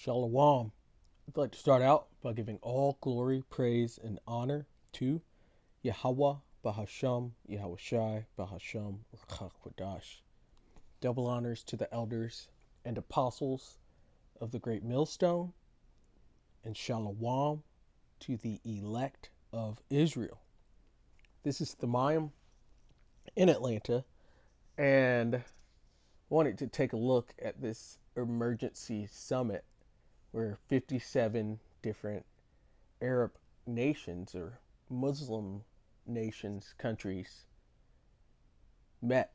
Shalom. I'd like to start out by giving all glory, praise, and honor to Yahweh Bahasham, Yahweh Shai Bahasham Ruach. Double honors to the elders and apostles of the Great Millstone, and Shalom to the elect of Israel. This is Thamayim in Atlanta, and I wanted to take a look at this emergency summit where 57 different Arab nations or Muslim nations, countries met.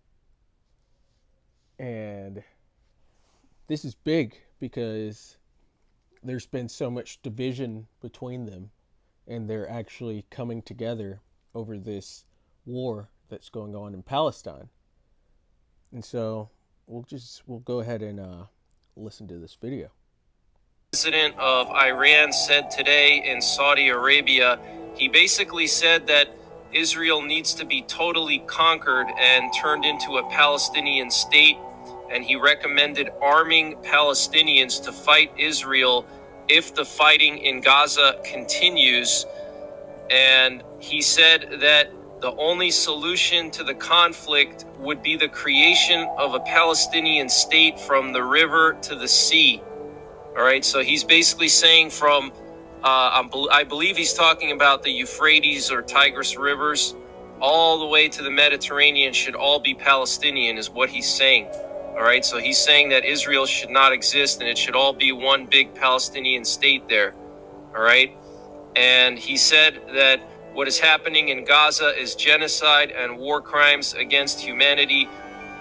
And this is big because there's been so much division between them, and they're actually coming together over this war that's going on in Palestine. And so we'll go ahead and listen to this video. President of Iran said today in Saudi Arabia, he basically said that Israel needs to be totally conquered and turned into a Palestinian state, and he recommended arming Palestinians to fight Israel if the fighting in Gaza continues. And he said that the only solution to the conflict would be the creation of a Palestinian state from the river to the sea. All right, so he's basically saying from, I believe he's talking about the Euphrates or Tigris rivers, all the way to the Mediterranean should all be Palestinian, is what he's saying. All right, so he's saying that Israel should not exist and it should all be one big Palestinian state there. All right, and he said that what is happening in Gaza is genocide and war crimes against humanity.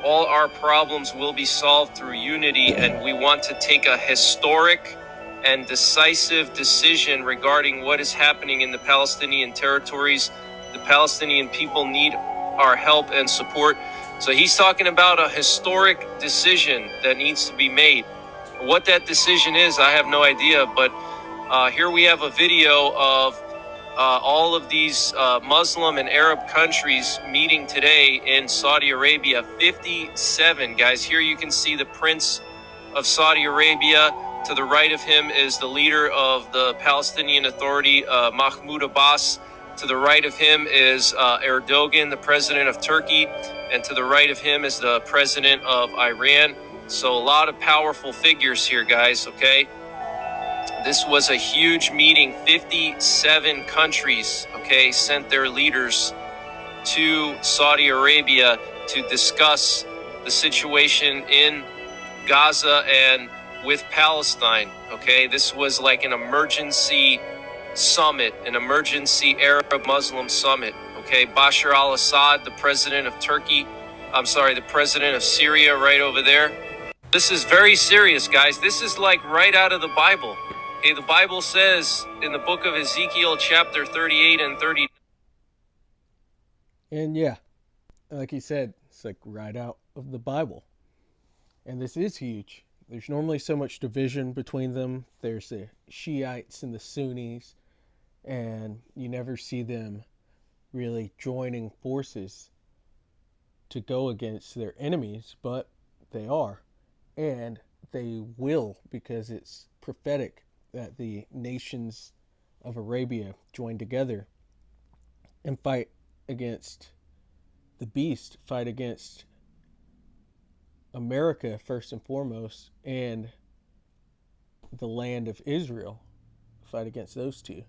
All our problems will be solved through unity, and we want to take a historic and decisive decision regarding what is happening in the Palestinian territories. The Palestinian people need our help and support. So he's talking about a historic decision that needs to be made. What that decision is, I have no idea, but here we have a video of all of these Muslim and Arab countries meeting today in Saudi Arabia. 57, guys. Here you can see the Prince of Saudi Arabia. To the right of him is the leader of the Palestinian Authority, Mahmoud Abbas. To the right of him is Erdogan, the president of Turkey. And to the right of him is the president of Iran. So a lot of powerful figures here, guys, okay? This was a huge meeting. 57 countries, okay, sent their leaders to Saudi Arabia to discuss the situation in Gaza and with Palestine, okay? This was like an emergency summit, an emergency Arab-Muslim summit, okay? Bashar al-Assad, the president of the president of Syria right over there. This is very serious, guys. This is like right out of the Bible. Okay, the Bible says in the book of Ezekiel, chapter 38 and 30. And yeah, like he said, it's like right out of the Bible. And this is huge. There's normally so much division between them. There's the Shiites and the Sunnis, and you never see them really joining forces to go against their enemies, but they are. And they will, because it's prophetic that the nations of Arabia join together and fight against the beast, fight against America first and foremost, and the land of Israel, fight against those two.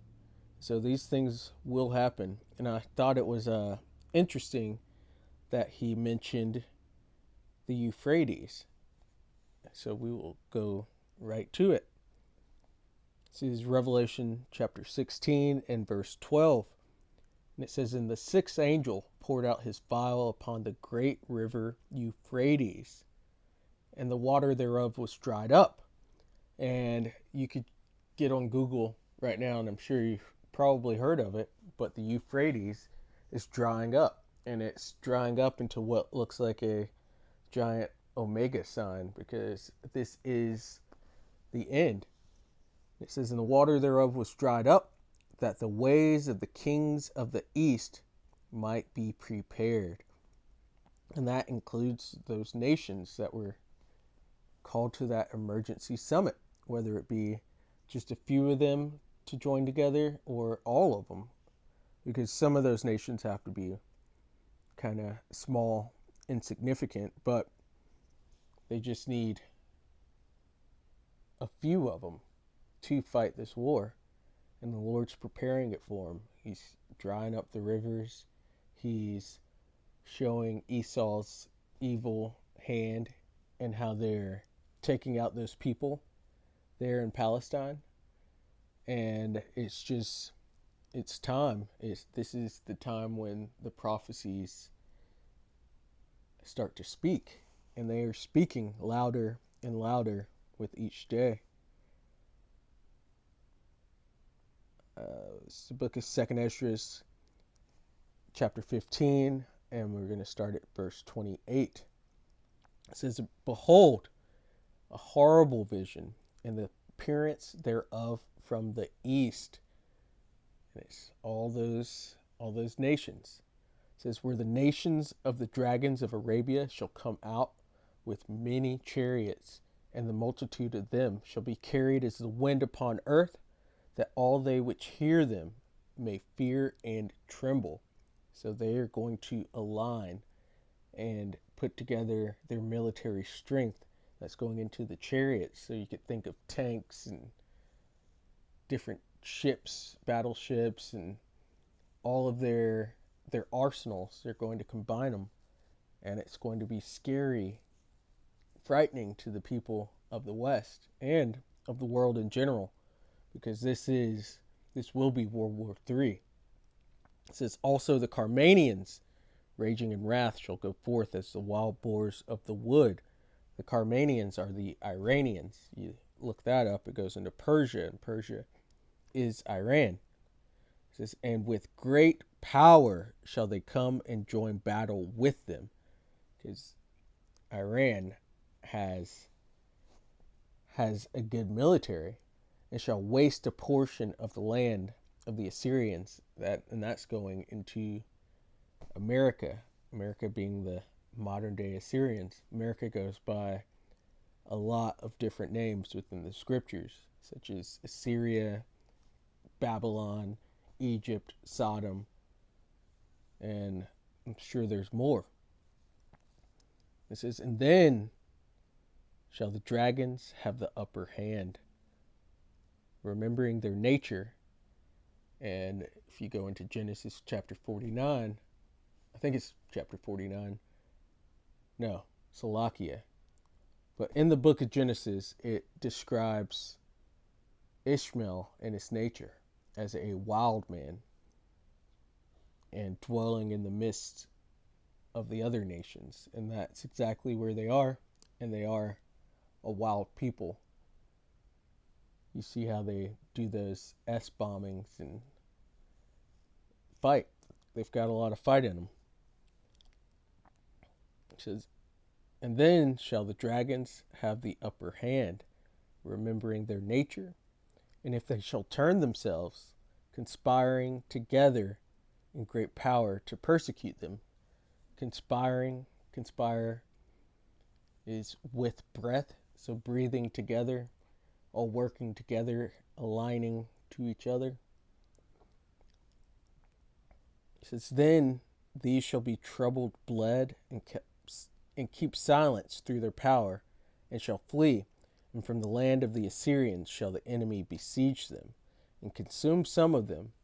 So these things will happen. And I thought it was interesting that he mentioned the Euphrates. So we will go right to it. This is Revelation chapter 16 and verse 12. And it says, "And the sixth angel poured out his vial upon the great river Euphrates, and the water thereof was dried up." And you could get on Google right now, and I'm sure you've probably heard of it, but the Euphrates is drying up. And it's drying up into what looks like a giant omega sign, because this is the end. It says, "And the water thereof was dried up, that the ways of the kings of the east might be prepared." And that includes those nations that were called to that emergency summit whether it be just a few of them to join together or all of them, because some of those nations have to be kind of small, insignificant, but they just need a few of them to fight this war. And the Lord's preparing it for them. He's drying up the rivers. He's showing Esau's evil hand and how they're taking out those people there in Palestine. And it's time. This is the time when the prophecies start to speak. And they are speaking louder and louder with each day. It's the book of 2nd Esdras, chapter 15, and we're going to start at verse 28. It says, "Behold, a horrible vision, and the appearance thereof from the east." And it's all those nations. It says, "Where the nations of the dragons of Arabia shall come out with many chariots, and the multitude of them shall be carried as the wind upon earth, that all they which hear them may fear and tremble." So they are going to align and put together their military strength that's going into the chariots. So you could think of tanks and different ships, battleships, and all of their arsenals. They're going to combine them, and it's going to be scary, frightening to the people of the West and of the world in general, because this will be World War III. It says, "Also the Carmanians, raging in wrath, shall go forth as the wild boars of the wood." The Carmanians are the Iranians. You look that up, it goes into Persia, and Persia is Iran. It says, "And with great power shall they come and join battle with them," because Iran has a good military, "and shall waste a portion of the land of the Assyrians." That's going into America. America being the modern day Assyrians. America goes by a lot of different names within the scriptures, such as Assyria, Babylon, Egypt, Sodom, and I'm sure there's more. It says, "And then shall the dragons have the upper hand, remembering their nature." And if you go into Genesis chapter 49, I think it's chapter 49. No, Salakia. But in the book of Genesis, it describes Ishmael and his nature as a wild man and dwelling in the midst of the other nations. And that's exactly where they are. And they are a wild people. You see how they do those S-bombings and fight. They've got a lot of fight in them. It says, "And then shall the dragons have the upper hand, remembering their nature, and if they shall turn themselves, conspiring together in great power to persecute them." Conspire is with breath, so breathing together, all working together, aligning to each other. It says, "Then these shall be troubled, bled, and keep silence through their power, and shall flee. And from the land of the Assyrians shall the enemy besiege them, and consume some of them.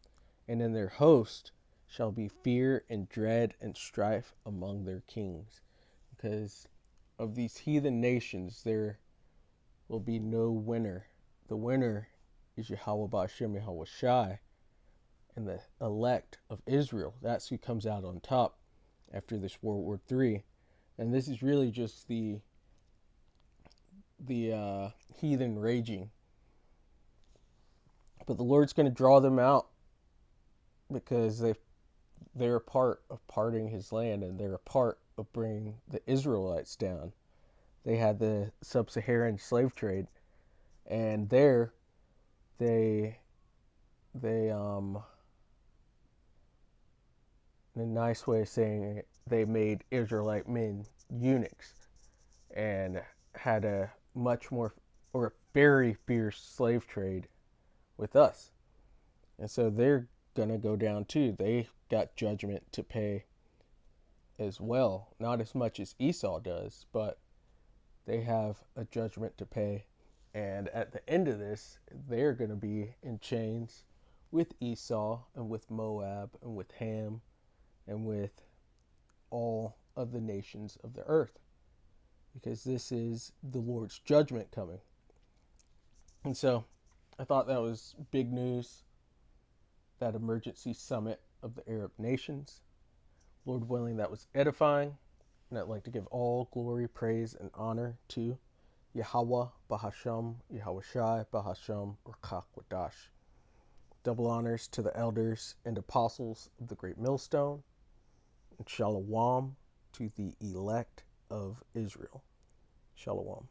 And in their host shall be fear and dread and strife among their kings." Because of these heathen nations, there will be no winner. The winner is Yahweh Ba'ashem Yahweh Shai, and the elect of Israel. That's who comes out on top after this World War III. And this is really just the heathen raging. But the Lord's going to draw them out because they're a part of parting his land, and they're a part of bringing the Israelites down. They had the sub-Saharan slave trade, and there they in a nice way of saying it, they made Israelite men eunuchs and had a much more, or very fierce slave trade with us. And so they're going to go down too. They got judgment to pay as well. Not as much as Esau does, but they have a judgment to pay. And at the end of this, they're going to be in chains with Esau and with Moab and with Ham and with all of the nations of the earth, because this is the Lord's judgment coming. And so I thought that was big news, that emergency summit of the Arab nations. Lord willing, that was edifying. And I'd like to give all glory, praise, and honor to Yahweh Bahasham, Yahweh Shai Bahasham, Rakak Wadash. Double honors to the elders and apostles of the Great Millstone, and Shalom to the elect of Israel. Shalom.